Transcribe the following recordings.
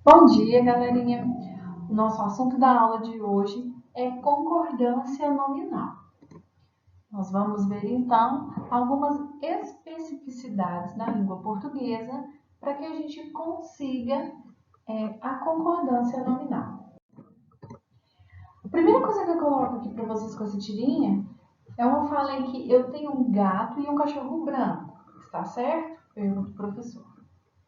Bom dia, galerinha! O nosso assunto da aula de hoje é concordância nominal. Nós vamos ver então algumas especificidades da língua portuguesa para que a gente consiga a concordância nominal. A primeira coisa que eu coloco aqui para vocês com essa tirinha é uma fala em que eu tenho um gato e um cachorro branco. Está certo? Pergunta o professor.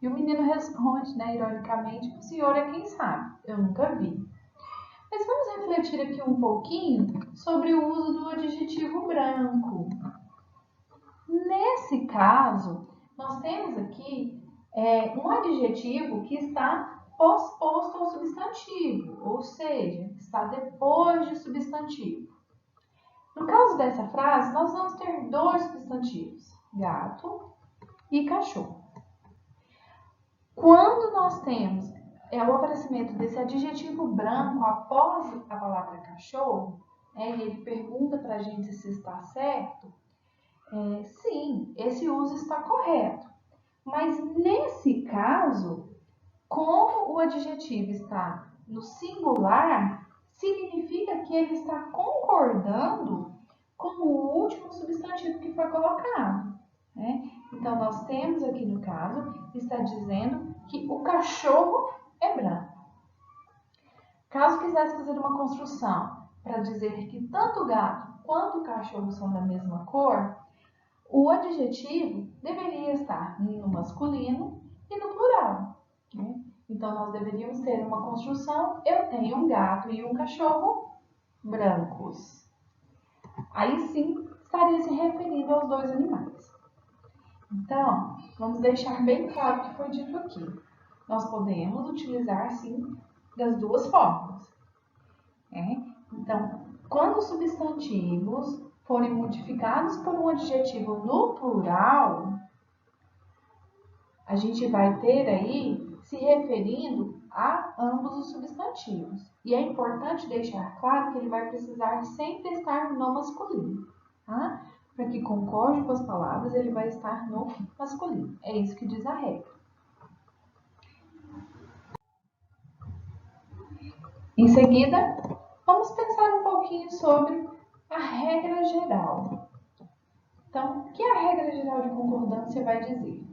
E o menino responde, ironicamente, o senhor é quem sabe, eu nunca vi. Mas vamos refletir aqui um pouquinho sobre o uso do adjetivo branco. Nesse caso, nós temos aqui um adjetivo que está posposto ao substantivo, ou seja, está depois do substantivo. No caso dessa frase, nós vamos ter dois substantivos, gato e cachorro. Quando nós temos o aparecimento desse adjetivo branco após a palavra cachorro, e ele pergunta para a gente se está certo, sim, esse uso está correto. Mas nesse caso, como o adjetivo está no singular, significa que ele está concordando com o último substantivo que foi colocado. Então, nós temos aqui no caso, está dizendo que o cachorro é branco. Caso quisesse fazer uma construção para dizer que tanto o gato quanto o cachorro são da mesma cor, o adjetivo deveria estar no masculino e no plural. Então, nós deveríamos ter uma construção, eu tenho um gato e um cachorro brancos. Aí sim, estaria se referindo aos dois animais. Então, vamos deixar bem claro o que foi dito aqui. Nós podemos utilizar, sim, das duas formas. Então, quando os substantivos forem modificados por um adjetivo no plural, a gente vai ter aí se referindo a ambos os substantivos. E é importante deixar claro que ele vai precisar sempre estar no masculino, tá? Para que concorde com as palavras, ele vai estar no masculino. É isso que diz a regra. Em seguida, vamos pensar um pouquinho sobre a regra geral. Então, o que a regra geral de concordância vai dizer?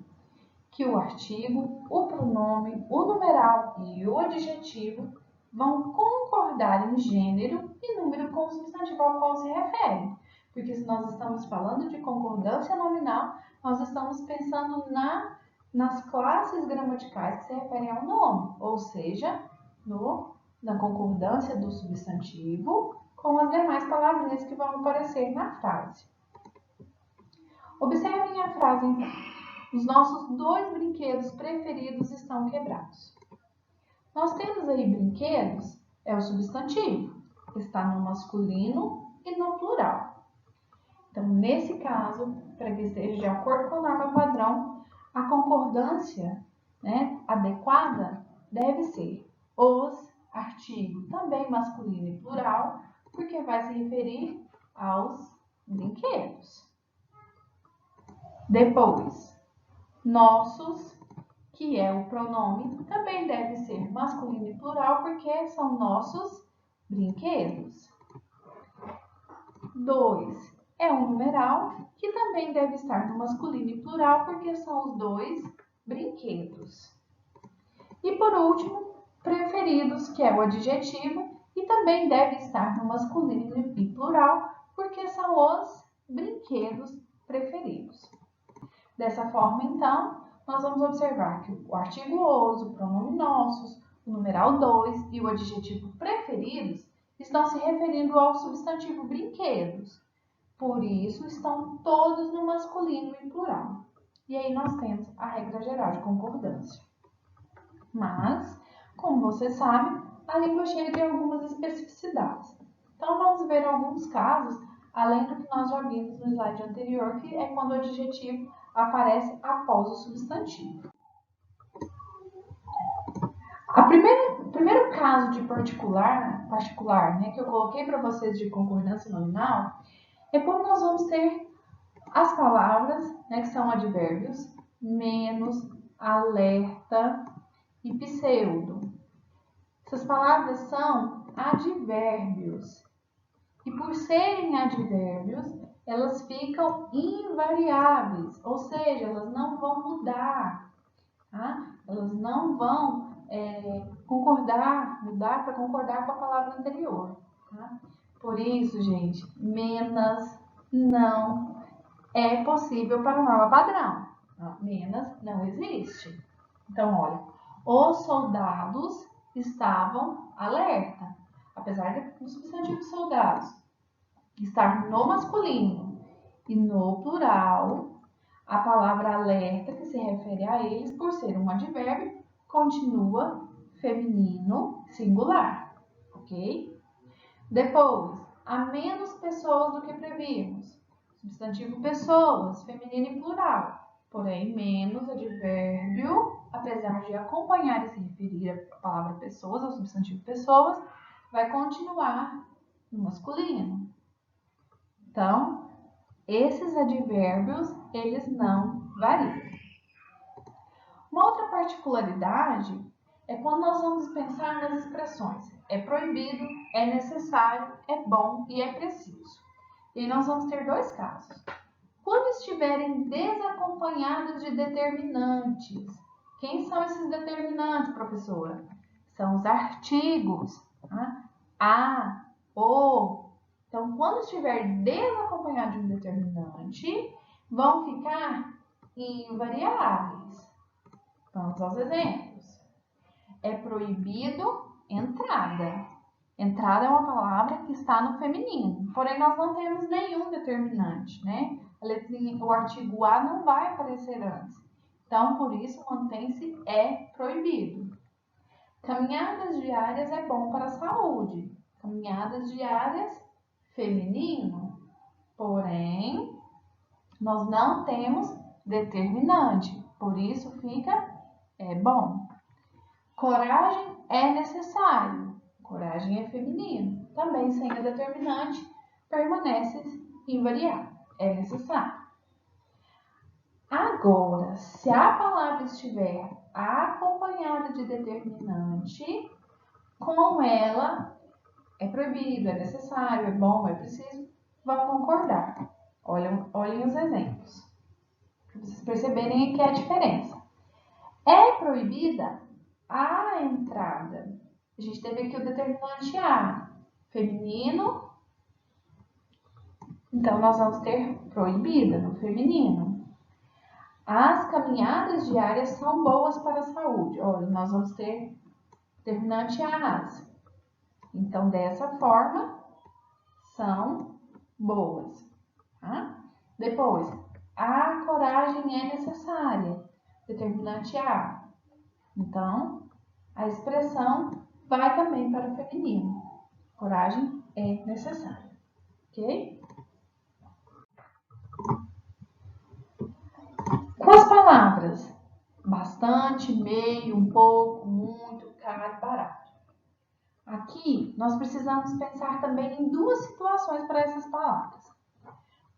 Que o artigo, o pronome, o numeral e o adjetivo vão concordar em gênero e número com o substantivo ao qual se refere. Porque se nós estamos falando de concordância nominal, nós estamos pensando nas classes gramaticais que se referem ao nome, ou seja, na concordância do substantivo com as demais palavrinhas que vão aparecer na frase. Observem a frase então. Os nossos dois brinquedos preferidos estão quebrados. Nós temos aí brinquedos, é o substantivo, está no masculino e no plural. Então, nesse caso, para que esteja de acordo com a norma padrão, a concordância adequada deve ser os artigos, também masculino e plural, porque vai se referir aos brinquedos. Depois, nossos, que é o pronome, também deve ser masculino e plural, porque são nossos brinquedos. 2 é um numeral, que também deve estar no masculino e plural, porque são os dois brinquedos. E por último, preferidos, que é o adjetivo, e também deve estar no masculino e plural, porque são os brinquedos preferidos. Dessa forma, então, nós vamos observar que o artigo os, o pronome nossos, o numeral 2 e o adjetivo preferidos estão se referindo ao substantivo brinquedos. Por isso, estão todos no masculino e plural. E aí nós temos a regra geral de concordância. Mas, como você sabe, a língua é cheia de algumas especificidades. Então, vamos ver alguns casos, além do que nós já vimos no slide anterior, que é quando o adjetivo aparece após o substantivo. O primeiro caso de particular que eu coloquei para vocês de concordância nominal é quando nós vamos ter as palavras, que são advérbios, menos, alerta e pseudo. Essas palavras são advérbios. E por serem advérbios, elas ficam invariáveis, ou seja, elas não vão mudar, tá? Elas não vão mudar para concordar com a palavra anterior. Tá? Por isso, gente, menos não é possível para a norma padrão. Menos não existe. Então, olha, os soldados estavam alerta. Apesar do substantivo soldados estar no masculino e no plural, a palavra alerta, que se refere a eles, por ser um advérbio, continua feminino singular, ok? Depois, há menos pessoas do que prevíamos. Substantivo pessoas, feminino e plural. Porém, menos advérbio, apesar de acompanhar e se referir à palavra pessoas, ao substantivo pessoas, vai continuar no masculino. Então, esses advérbios, eles não variam. Uma outra particularidade é quando nós vamos pensar nas expressões é proibido, é necessário, é bom e é preciso. E nós vamos ter dois casos. Quando estiverem desacompanhados de determinantes. Quem são esses determinantes, professora? São os artigos. Tá? A, o. Então, quando estiver desacompanhado de um determinante, vão ficar invariáveis. Vamos aos exemplos. É proibido entrada. Entrada é uma palavra que está no feminino, porém nós não temos nenhum determinante, né? O artigo A não vai aparecer antes. Então, por isso, mantém-se é proibido. Caminhadas diárias é bom para a saúde. Caminhadas diárias, feminino. Porém, nós não temos determinante, por isso fica é bom. Coragem é necessário. Coragem é feminino. Também sem o determinante, permanece invariável. É necessário. Agora, se a palavra estiver acompanhada de determinante, com ela é proibido, é necessário, é bom, é preciso, vão concordar. Olhem os exemplos, para vocês perceberem aqui a diferença. É proibida a entrada. A gente teve aqui o determinante a, feminino. Então, nós vamos ter proibida no feminino. As caminhadas diárias são boas para a saúde. Olha, nós vamos ter determinante as. Então, dessa forma, são boas. Tá? Depois, a coragem é necessária. Determinante a. Então, a expressão vai também para o feminino. Coragem é necessária. Ok? Com as palavras bastante, meio, um pouco, muito, caro e barato. Aqui, nós precisamos pensar também em duas situações para essas palavras.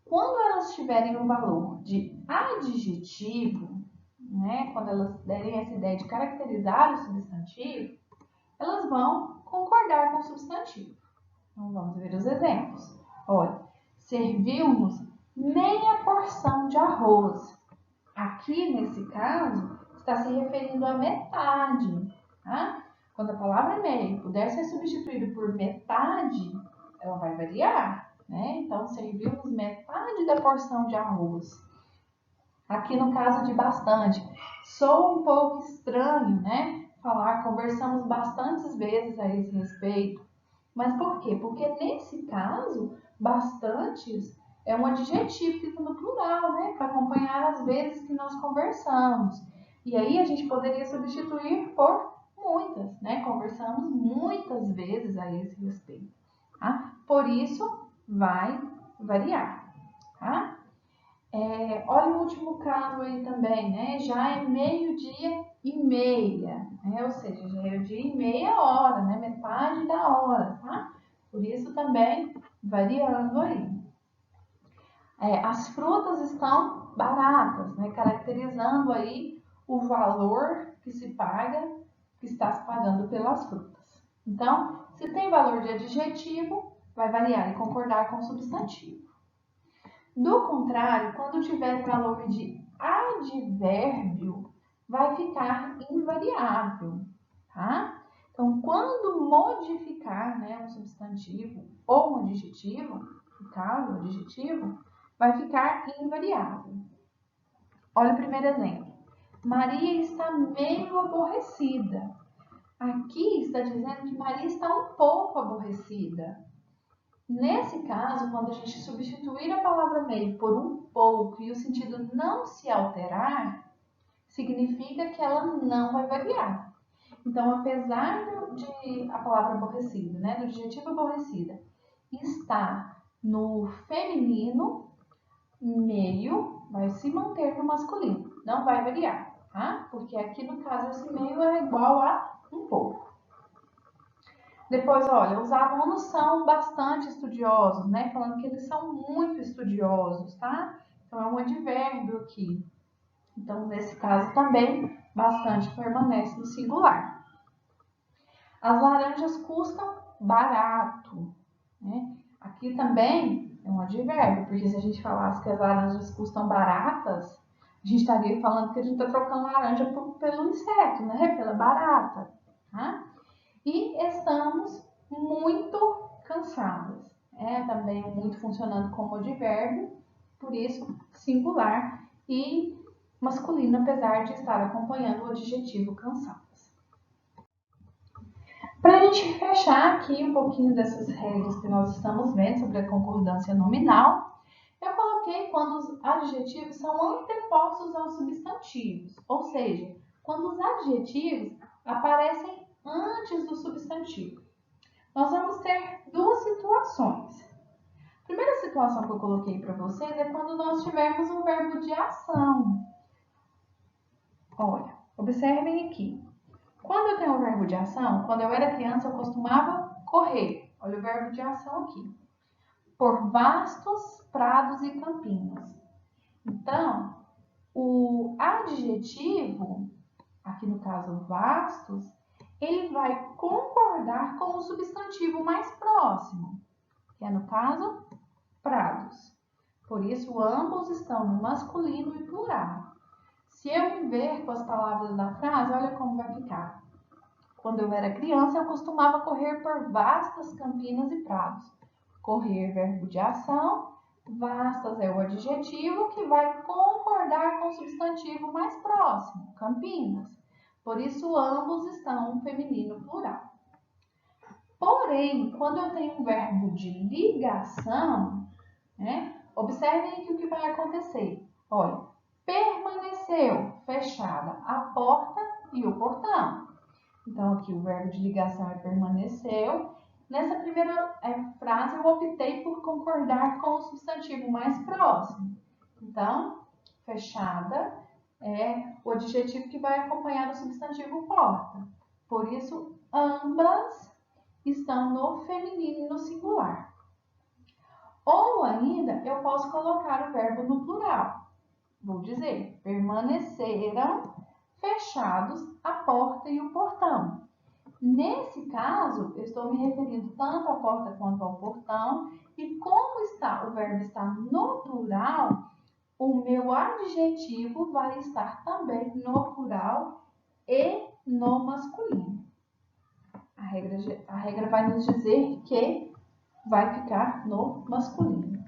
Quando elas tiverem um valor de adjetivo, né, quando elas derem essa ideia de caracterizar o substantivo, elas vão concordar com o substantivo. Então, vamos ver os exemplos. Olha, serviu-nos meia porção de arroz. Aqui, nesse caso, está se referindo a metade. Tá? Quando a palavra meio puder ser substituída por metade, ela vai variar. Né? Então, serviu-nos metade da porção de arroz. Aqui no caso de bastante, soa um pouco estranho, né? Conversamos bastantes vezes a esse respeito. Mas por quê? Porque nesse caso, bastantes é um adjetivo que está no plural, né? Para acompanhar as vezes que nós conversamos. E aí a gente poderia substituir por muitas, né? Conversamos muitas vezes a esse respeito. Tá? Por isso, vai variar. Tá? Olha o último caso aí também, né? Já é 12:30, né? Ou seja, já é o dia e meia hora, né? Metade da hora, tá? Por isso também variando aí. As frutas estão baratas, né? Caracterizando aí o valor que se paga que está se pagando pelas frutas. Então, se tem valor de adjetivo, vai variar e concordar com o substantivo. Do contrário, quando tiver valor de advérbio, vai ficar invariável, tá? Então, quando modificar, né, um substantivo ou um adjetivo, no caso, o adjetivo, vai ficar invariável. Olha o primeiro exemplo. Maria está meio aborrecida. Aqui está dizendo que Maria está um pouco aborrecida. Nesse caso, quando a gente substituir a palavra meio por um pouco e o sentido não se alterar, significa que ela não vai variar. Então, apesar de a palavra aborrecida, né, do adjetivo aborrecida, estar no feminino, meio vai se manter no masculino, não vai variar, tá? Porque aqui no caso esse meio é igual a um pouco. Depois, olha, os alunos são bastante estudiosos, né? Falando que eles são muito estudiosos, tá? Então é um advérbio aqui. Então, nesse caso também, bastante permanece no singular. As laranjas custam barato, né? Aqui também é um advérbio, porque se a gente falasse que as laranjas custam baratas, a gente estaria falando que a gente está trocando laranja pelo inseto, né? Pela barata, tá? E estamos muito cansadas. É também muito funcionando como advérbio, por isso singular e masculino, apesar de estar acompanhando o adjetivo cansadas. Para a gente fechar aqui um pouquinho dessas regras que nós estamos vendo sobre a concordância nominal, eu coloquei quando os adjetivos são antepostos aos substantivos, ou seja, quando os adjetivos aparecem antes do substantivo. Nós vamos ter duas situações. A primeira situação que eu coloquei para vocês é quando nós tivermos um verbo de ação. Olha, observem aqui. Quando eu tenho um verbo de ação, quando eu era criança, eu costumava correr. Olha o verbo de ação aqui. Por vastos prados e campinas. Então, o adjetivo, aqui no caso vastos, ele vai concordar com o substantivo mais próximo, que é no caso prados. Por isso, ambos estão no masculino e plural. Se eu inverto as palavras da frase, olha como vai ficar. Quando eu era criança, eu costumava correr por vastas campinas e prados. Correr, verbo de ação. Vastas é o adjetivo que vai concordar com o substantivo mais próximo, campinas. Por isso, ambos estão no feminino plural. Porém, quando eu tenho um verbo de ligação, né, observem aqui o que vai acontecer. Olha, permaneceu fechada a porta e o portão. Então, aqui o verbo de ligação é permaneceu. Nessa primeira frase, eu optei por concordar com o substantivo mais próximo. Então, fechada é o adjetivo que vai acompanhar o substantivo porta. Por isso, ambas estão no feminino e no singular. Ou ainda, eu posso colocar o verbo no plural. Vou dizer, permaneceram fechados a porta e o portão. Nesse caso, eu estou me referindo tanto à porta quanto ao portão. E como o verbo está no plural, o meu adjetivo vai estar também no plural e no masculino. A regra vai nos dizer que vai ficar no masculino.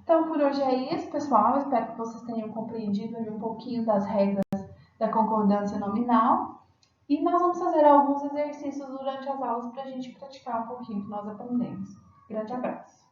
Então, por hoje é isso, pessoal. Espero que vocês tenham compreendido um pouquinho das regras da concordância nominal. E nós vamos fazer alguns exercícios durante as aulas para a gente praticar um pouquinho que nós aprendemos. Grande abraço!